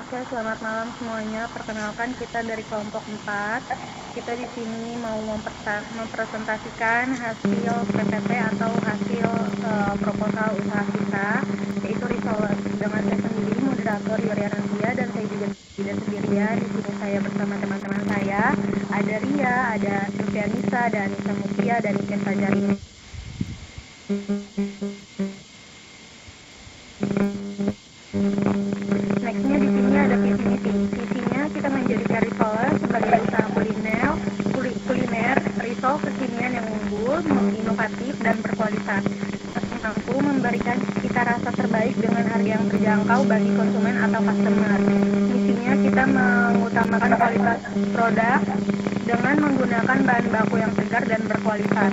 Oke, selamat malam semuanya. Perkenalkan kita dari kelompok 4. Kita di sini mau mempresentasikan hasil PPT atau hasil proposal usaha kita, yaitu Risoles. Dengan saya sendiri, moderator Yuria Rantia, dan saya juga tidak sendirian. Di sini saya bersama teman-teman saya. Ada Ria, ada Sylvianisa, dan Nisa Mutia, dan Ike Sajari. Nextnya di sini ada visi misi. Visinya kita menjadikan Risoles sebagai usaha kuliner risol kekinian yang unggul, inovatif dan berkualitas, mampu memberikan cita rasa terbaik dengan harga yang terjangkau bagi konsumen atau customer. Misinya kita mengutamakan kualitas produk dengan menggunakan bahan baku yang segar dan berkualitas,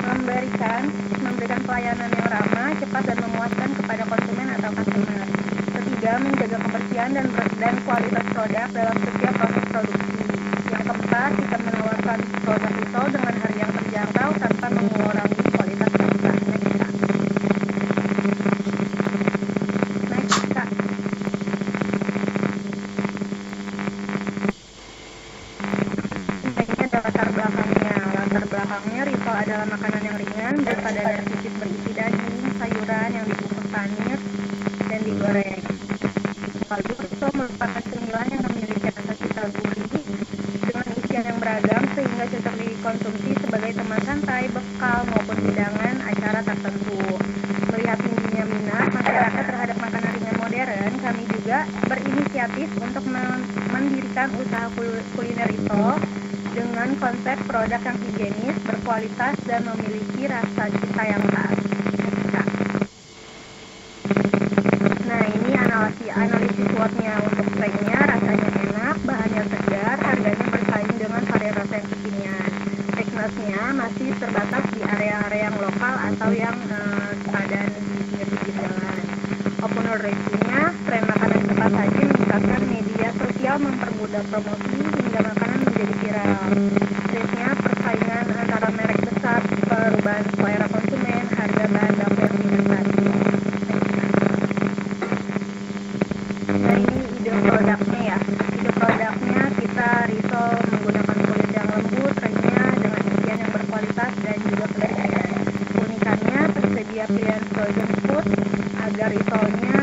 memberikan pelayanan yang ramah, cepat dan memuaskan kepada konsumen atau customer. Ketiga, menjaga kebersihan dan kualitas produk dalam setiap proses produksi. Yang keempat, kita menawarkan produk risol dengan harga yang terjangkau tanpa mengurangi kualitas produk. Next, Kak. Ini ada latar belakangnya. Latar belakangnya, risol adalah makanan yang ringan, berpada sedikit berisi daging, sayuran yang dibungkus manis dan digoreng. Lalu risol merupakan cemilan yang memiliki rasa cita gurih dengan isian yang beragam sehingga cocok dikonsumsi sebagai teman santai, bekal maupun hidangan acara tertentu. Melihat tingginya minat masyarakat terhadap makanan ringan modern, kami juga berinisiatif untuk mendirikan usaha kuliner risol dengan konsep produk yang higienis, berkualitas, dan memiliki rasa cita yang khas. Nah, ini analisis SWOT-nya. Untuk speknya, rasanya enak, bahannya segar, harganya bersaing dengan varian rasa yang kekinian. Teknisnya masih terbatas di area-area yang lokal atau yang keadaan di pinggir-pinggir jalan. Open review-nya, tren makanan cepat saji meningkatkan media sosial, mempermudah promosi hingga makanan menjadi viral. Trendnya persaingan antara merek besar, perubahan selera konsumen, harga bahan baku yang dinikmati. Nah, ini ide produknya ya. Ide produknya kita risol menggunakan kulit yang lembut, renyah, dengan isian yang berkualitas dan juga kebersihan. Unikannya tersedia pilihan frozen food agar risolnya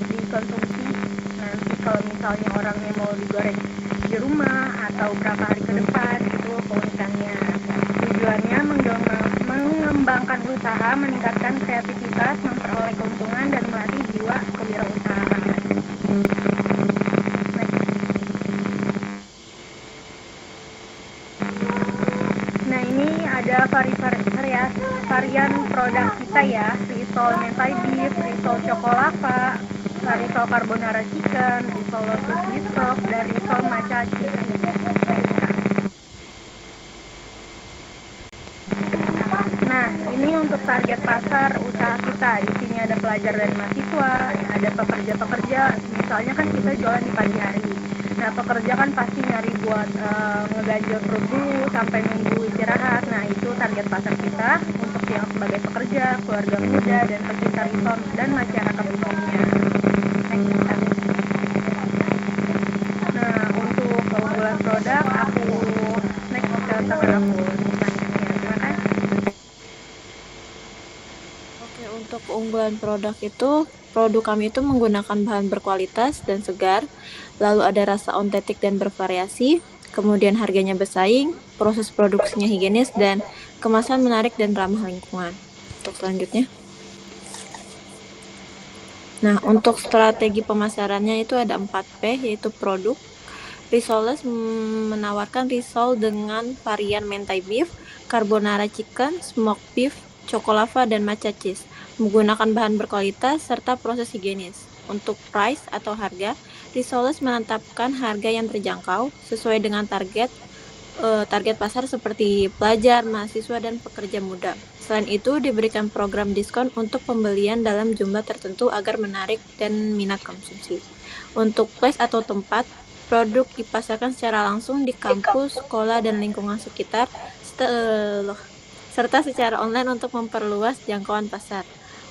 dikonsumsi nanti kalau misalnya orangnya mau digoreng di rumah atau berapa hari ke depan, itu keunikannya. Tujuannya mengembangkan usaha, meningkatkan kreativitas, memperoleh keuntungan, dan melatih jiwa kewirausahaan. Nah, ini ada varian produk kita ya, risol mentai beef, risol chocolava, risol carbonara chicken, risol lotus bistro, dan risol matcha chicken. Nah, ini untuk target pasar usaha kita. Di sini ada pelajar dan mahasiswa, ada pekerja-pekerja. Misalnya kan kita jualan di pagi hari. Nah, pekerja kan pasti nyari buat ngeganjel perut dulu sampai nunggu istirahat. Nah, itu target pasar kita untuk yang sebagai pekerja, keluarga muda, dan pecinta risol dan masyarakat umumnya. Nah, untuk keunggulan produk, aku next ke tangan aku. Oke, untuk keunggulan produk itu, produk kami itu menggunakan bahan berkualitas dan segar, lalu ada rasa otentik dan bervariasi, kemudian harganya bersaing, proses produksinya higienis, dan kemasan menarik dan ramah lingkungan. Untuk selanjutnya. Nah, untuk strategi pemasarannya itu ada 4P, yaitu produk. Risoles menawarkan risol dengan varian mentai beef, carbonara chicken, smoked beef, chocolava, dan matcha cheese, menggunakan bahan berkualitas serta proses higienis. Untuk price atau harga, Risoles menetapkan harga yang terjangkau sesuai dengan target pasar seperti pelajar, mahasiswa, dan pekerja muda. Selain itu, diberikan program diskon untuk pembelian dalam jumlah tertentu agar menarik dan minat konsumsi. Untuk place atau tempat, produk dipasarkan secara langsung di kampus, sekolah, dan lingkungan sekitar, serta secara online untuk memperluas jangkauan pasar.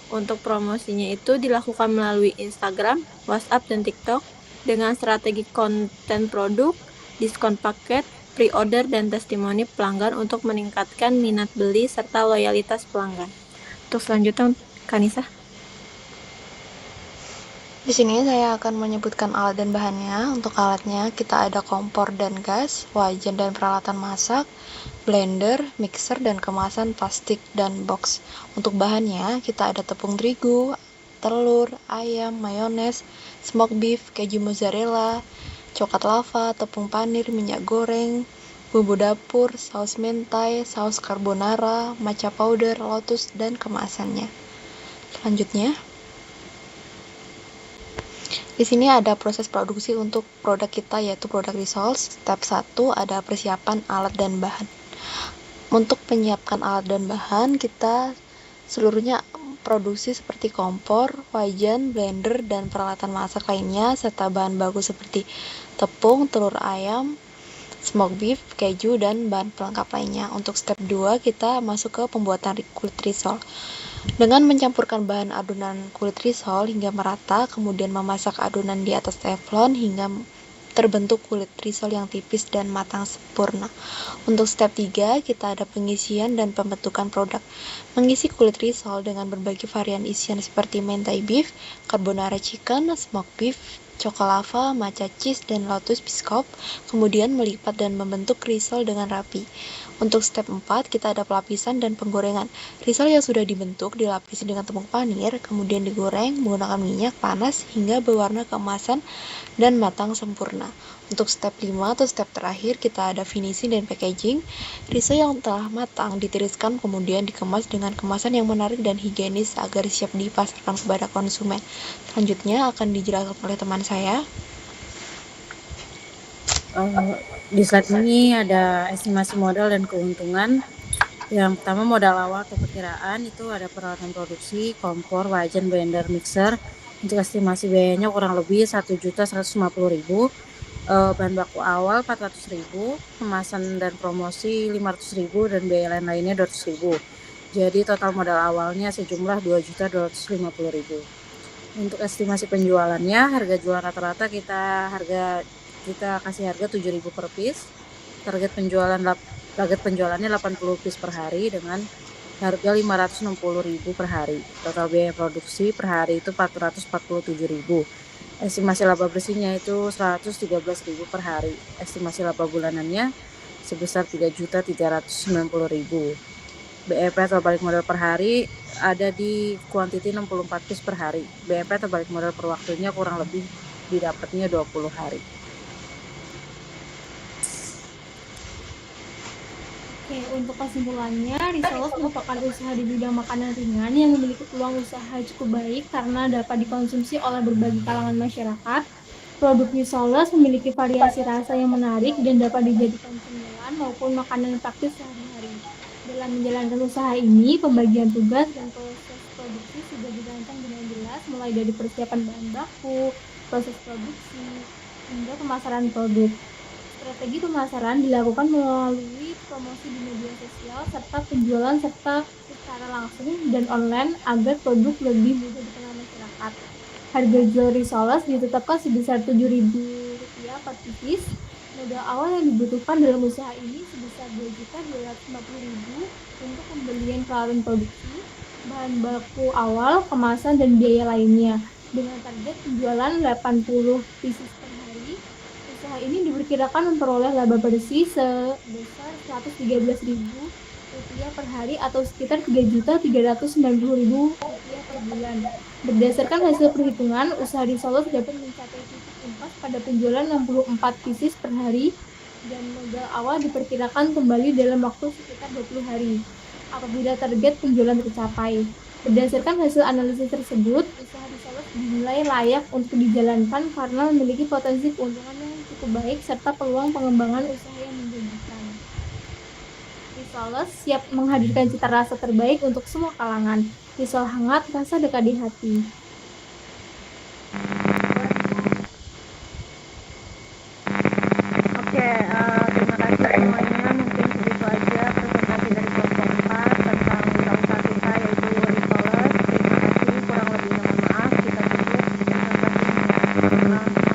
Untuk promosinya itu dilakukan melalui Instagram, WhatsApp, dan TikTok dengan strategi konten produk, diskon paket, pre-order, dan testimoni pelanggan untuk meningkatkan minat beli serta loyalitas pelanggan. Untuk selanjutnya, Kanisa. Di sini saya akan menyebutkan alat dan bahannya. Untuk alatnya kita ada kompor dan gas, wajan dan peralatan masak, blender, mixer, dan kemasan plastik dan box. Untuk bahannya kita ada tepung terigu, telur, ayam, mayones, smoked beef, keju mozzarella, coklat lava, tepung panir, minyak goreng, bumbu dapur, saus mentai, saus carbonara, matcha powder, lotus, dan kemasannya. Selanjutnya, di sini ada proses produksi untuk produk kita, yaitu produk Resolve. Step 1 ada persiapan alat dan bahan. Untuk menyiapkan alat dan bahan, kita seluruhnya produksi seperti kompor, wajan, blender, dan peralatan masak lainnya, serta bahan baku seperti tepung, telur ayam, smoked beef, keju, dan bahan pelengkap lainnya. Untuk step 2, kita masuk ke pembuatan kulit risol. Dengan mencampurkan bahan adonan kulit risol hingga merata, kemudian memasak adonan di atas teflon hingga terbentuk kulit risol yang tipis dan matang sempurna. Untuk step 3, kita ada pengisian dan pembentukan produk. Mengisi kulit risol dengan berbagai varian isian seperti mentai beef, carbonara chicken, smoked beef, coklat lava, matcha cheese, dan lotus biscoff, kemudian melipat dan membentuk risol dengan rapi. Untuk step 4, kita ada pelapisan dan penggorengan. Risol yang sudah dibentuk dilapisi dengan tepung panir, kemudian digoreng menggunakan minyak panas hingga berwarna keemasan dan matang sempurna. Untuk step 5 atau step terakhir, kita ada finishing dan packaging. Risol yang telah matang ditiriskan kemudian dikemas dengan kemasan yang menarik dan higienis agar siap dipasarkan kepada konsumen. Selanjutnya akan dijelaskan oleh teman saya. Di slide ini ada estimasi modal dan keuntungan. Yang pertama modal awal atau perkiraan itu ada peralatan produksi, kompor, wajan, blender, mixer. Untuk estimasi biayanya kurang lebih 1.150.000. Bahan baku awal 400.000, kemasan dan promosi 500.000, dan biaya lain-lainnya 200.000. Jadi total modal awalnya sejumlah 2.250.000. Untuk estimasi penjualannya, harga jual rata-rata kita kasih harga 7.000 per piece. Target penjualannya 80 piece per hari dengan harga 560.000 per hari. Total biaya produksi per hari itu 447.000. Estimasi laba bersihnya itu 113.000 per hari. Estimasi laba bulanannya sebesar 3.390.000. BEP atau balik modal per hari ada di kuantiti 64 piece per hari. BEP atau balik modal per waktunya kurang lebih didapatnya 20 hari. Oke, untuk kesimpulannya, Risoles merupakan usaha di bidang makanan ringan yang memiliki peluang usaha cukup baik karena dapat dikonsumsi oleh berbagai kalangan masyarakat. Produk Risoles memiliki variasi rasa yang menarik dan dapat dijadikan cemilan maupun makanan praktis sehari-hari. Dalam menjalankan usaha ini, pembagian tugas dan proses produksi sudah dirancang dengan jelas, mulai dari persiapan bahan baku, proses produksi, hingga pemasaran produk. Strategi pemasaran dilakukan melalui promosi di media sosial serta penjualan serta secara langsung dan online agar produk lebih mudah dikenal masyarakat. Harga jual Risoles ditetapkan sebesar Rp7.000 per piece. Modal awal yang dibutuhkan dalam usaha ini sebesar Rp2.250.000 untuk pembelian peralatan produksi, bahan baku awal, kemasan, dan biaya lainnya. Dengan target penjualan 80 pieces per hari, usaha ini diperkirakan memperoleh laba bersih sebesar Rp113.000 per hari atau sekitar Rp3.390.000 per bulan. Berdasarkan hasil perhitungan, usaha Risoles dapat mencapai titik impas pada penjualan 64 pieces per hari dan modal awal diperkirakan kembali dalam waktu sekitar 20 hari apabila target penjualan tercapai. Berdasarkan hasil analisis tersebut, usaha Risoles dinilai layak untuk dijalankan karena memiliki potensi keuntungan yang cukup baik serta peluang pengembangan usaha yang menjanjikan. Risoles siap menghadirkan cita rasa terbaik untuk semua kalangan. Risol hangat, rasa dekat di hati. Oke, terima kasih semuanya. Mungkin segitu aja presentasi dari kelompok 4 tentang wirausaha kita yaitu Risoles. Terima kasih Memang